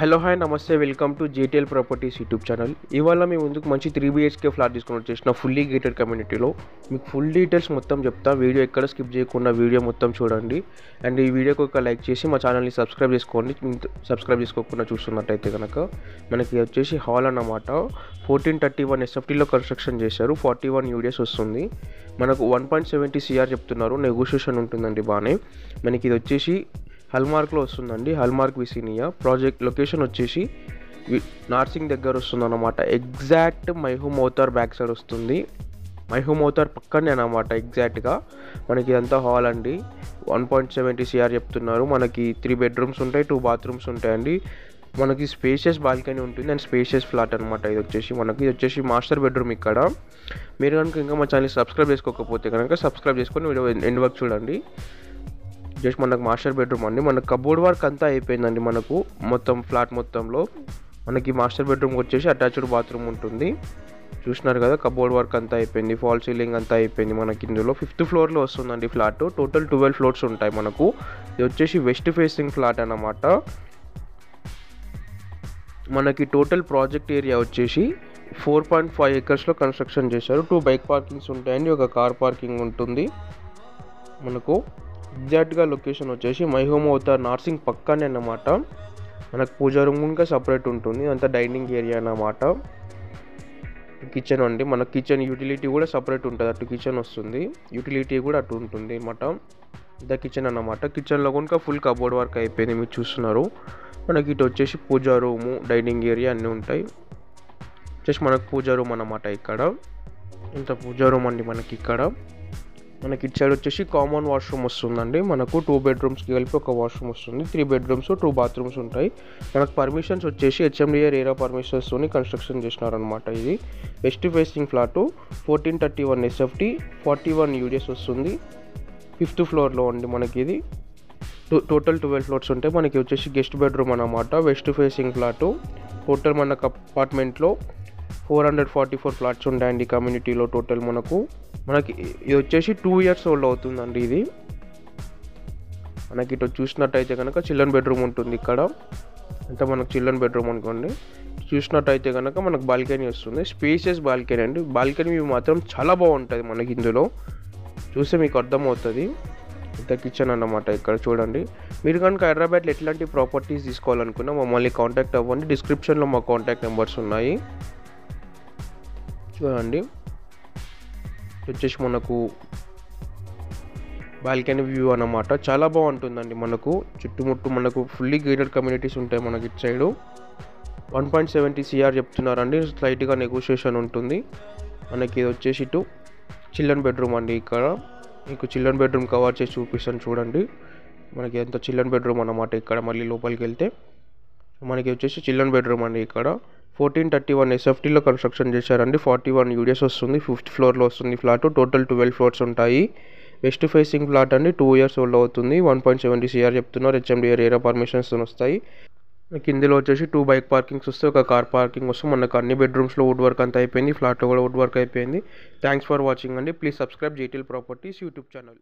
Hello hi నమస్తే welcome to JTL properties YouTube channel. ఇవాళ మీ ముందుకు మంచి 3BHK ఫ్లాట్ తీసుకొని వచ్చేసిన ఫుల్లీ గేటెడ్ కమ్యూనిటీలో మీకు ఫుల్ డీటెయిల్స్ మొత్తం చెప్తా. వీడియో ఎక్కడ స్కిప్ చేయకుండా వీడియో మొత్తం చూడండి. అండ్ ఈ వీడియోకి ఒక లైక్ చేసి మా ఛానల్ని సబ్స్క్రైబ్ చేసుకోండి. సబ్స్క్రైబ్ చేసుకోకుండా చూస్తున్నట్టయితే కనుక మనకి వచ్చేసి హాల్ అన్నమాట 1431 SFTలో కన్స్ట్రక్షన్ చేశారు. 41 UDS వస్తుంది. మనకు 1.70 CR చెప్తున్నారు. నెగోషియేషన్ ఉంటుందండి బాగానే. మనకి ఇది వచ్చేసి హల్మార్క్లో వస్తుందండి. హల్మార్క్ విసినియా ప్రాజెక్ట్ లొకేషన్ వచ్చేసి నార్సింగ్ దగ్గర వస్తుంది అన్నమాట. Exact My Home Avatar back side వస్తుంది. మైహూమ్ అవతార్ పక్కనే అన్నమాట ఎగ్జాక్ట్గా. మనకి ఇదంతా హాల్ అండి. 1.70 CR చెప్తున్నారు. మనకి 3 బెడ్రూమ్స్ ఉంటాయి, 2 బాత్రూమ్స్ ఉంటాయండి. మనకి స్పేషియస్ బాల్కనీ ఉంటుంది అండ్ స్పేషియస్ ఫ్లాట్ అనమాట. ఇది వచ్చేసి మాస్టర్ బెడ్రూమ్. ఇక్కడ మీరు కనుక ఇంకా మా ఛానల్ సబ్స్క్రైబ్ చేసుకోకపోతే కనుక సబ్స్క్రైబ్ చేసుకొని వీడియో ఎండ్ వరకు చూడండి. జస్ట్ మనకు మాస్టర్ బెడ్రూమ్ అండి. మనకు కబోర్డ్ వర్క్ అంతా అయిపోయిందండి. మనకు మొత్తం ఫ్లాట్ మొత్తంలో మనకి మాస్టర్ బెడ్రూమ్ వచ్చేసి అటాచ్డ్ బాత్రూమ్ ఉంటుంది. చూసినారు కదా, కబోర్డ్ వర్క్ అంతా అయిపోయింది, ఫాల్ సీలింగ్ అంతా అయిపోయింది. మనకి ఇందులో 5th ఫ్లోర్లో వస్తుందండి ఫ్లాట్. టోటల్ 12 ఫ్లోర్స్ ఉంటాయి మనకు. ఇది వచ్చేసి వెస్ట్ ఫేసింగ్ ఫ్లాట్ అన్నమాట. మనకి టోటల్ ప్రాజెక్ట్ ఏరియా వచ్చేసి 4.5 acresలో కన్స్ట్రక్షన్ చేశారు. 2 బైక్ పార్కింగ్స్ ఉంటాయండి, ఒక కార్ పార్కింగ్ ఉంటుంది. మనకు ఎగ్జాక్ట్గా లొకేషన్ వచ్చేసి మైహూమ్ అవతార్ నార్సింగ్ పక్కనే అన్నమాట. మనకు పూజా రూమ్ ఇంకా సపరేట్ ఉంటుంది. అంతా డైనింగ్ ఏరియా అన్నమాట. కిచెన్ అండి. మన కిచెన్ యూటిలిటీ కూడా సపరేట్ ఉంటుంది. అటు కిచెన్ వస్తుంది, యూటిలిటీ కూడా అటు ఉంటుంది అన్నమాట. ఇంత కిచెన్ అన్నమాట. కిచెన్లో కనుక ఫుల్ కబోర్డ్ వర్క్ అయిపోయింది, మీరు చూస్తున్నారు. మనకి ఇటు వచ్చేసి పూజా రూము, డైనింగ్ ఏరియా అన్నీ ఉంటాయి. జస్ట్ మనకు పూజా రూమ్ అన్నమాట. ఇక్కడ ఇంత పూజా రూమ్ అండి. మనకి ఇక్కడ మనకి ఇటు సైడ్ వచ్చేసి కామన్ వాష్రూమ్ వస్తుందండి. మనకు 2 బెడ్రూమ్స్కి కలిపి ఒక వాష్రూమ్ వస్తుంది. 3 బెడ్రూమ్స్ 2 బాత్రూమ్స్ ఉంటాయి. మనకు పర్మిషన్స్ వచ్చేసి HMDA రేరా పర్మిషన్స్తోని కన్స్ట్రక్షన్ చేసినారనమాట. ఇది west facing flat 1431 SFT 41 UDS వస్తుంది. 5th ఫ్లోర్లో అండి. మనకి ఇది టోటల్ 12 ఫ్లోర్స్ ఉంటాయి. మనకి వచ్చేసి గెస్ట్ బెడ్రూమ్ అన్నమాట. West facing flat. టోటల్ మనకు అపార్ట్మెంట్లో 444 ఫ్లాట్స్ ఉంటాయండి కమ్యూనిటీలో. టోటల్ మనకి ఇది వచ్చేసి 2 years ఓల్డ్ అవుతుందండి. ఇది మనకి ఇటు చూసినట్టయితే కనుక చిల్డ్రన్ బెడ్రూమ్ ఉంటుంది. ఇక్కడ అంతా మనకు చిల్డ్రన్ బెడ్రూమ్ అనుకోండి. చూసినట్టయితే కనుక మనకు బాల్కనీ వస్తుంది. స్పేషియస్ బాల్కనీ అండి. బాల్కనీ వ్యూ మాత్రం చాలా బాగుంటుంది. మనకి ఇందులో చూస్తే మీకు అర్థమవుతుంది. ఇంత కిచెన్ అన్నమాట. ఇక్కడ చూడండి. మీరు కనుక హైదరాబాద్లో ఎట్లాంటి ప్రాపర్టీస్ తీసుకోవాలనుకున్నా మమ్మల్ని కాంటాక్ట్ అవ్వండి. డిస్క్రిప్షన్లో మా కాంటాక్ట్ నెంబర్స్ ఉన్నాయి. చూడండి, వచ్చేసి మనకు బాల్కనీ వ్యూ అన్నమాట. చాలా బాగుంటుందండి. మనకు చుట్టుముట్టు మనకు ఫుల్లీ గేటెడ్ కమ్యూనిటీస్ ఉంటాయి మనకి ఇటు సైడు. 1.70 CR చెప్తున్నారండి. స్లైట్గా నెగోషియేషన్ ఉంటుంది. మనకి ఇది వచ్చేసి ఇటు చిల్డ్రన్ బెడ్రూమ్ అండి. ఇక్కడ మీకు చిల్డ్రన్ బెడ్రూమ్ కవర్ చేసి చూపిస్తాను చూడండి. మనకి ఎంత చిల్డ్రన్ బెడ్రూమ్ అన్నమాట. ఇక్కడ మళ్ళీ లోపలికి వెళ్తే మనకి వచ్చేసి చిల్డ్రన్ బెడ్రూమ్ అండి. ఇక్కడ 1431 SFTలో కన్స్ట్రక్షన్ చేశారండి. 41 UDS వస్తుంది. 5th ఫ్లోర్లో వస్తుంది ఫ్లాట్. టోటల్ 12 ఫ్లోర్స్ ఉంటాయి. వెస్ట్ ఫేసింగ్ ఫ్లాట్ అండి. 2 years ఓల్డ్ అవుతుంది. 1.70 CR చెప్తున్నారు. HMDA రేరా పర్మిషన్స్ వస్తాయి. కిందలో వచ్చేసి 2 బైక్ పార్కింగ్స్ వస్తాయి, ఒక కార్ పార్కింగ్ వస్తుంది. మనకు అన్ని బెడ్రూమ్స్లో వుడ్ వర్క్ అంతా అయిపోయింది. ఫ్లాట్లో కూడా వుడ్ వర్క్ అయిపోయింది. థ్యాంక్స్ ఫర్ వాచింగ్ అండి. Please subscribe JTL properties YouTube channel.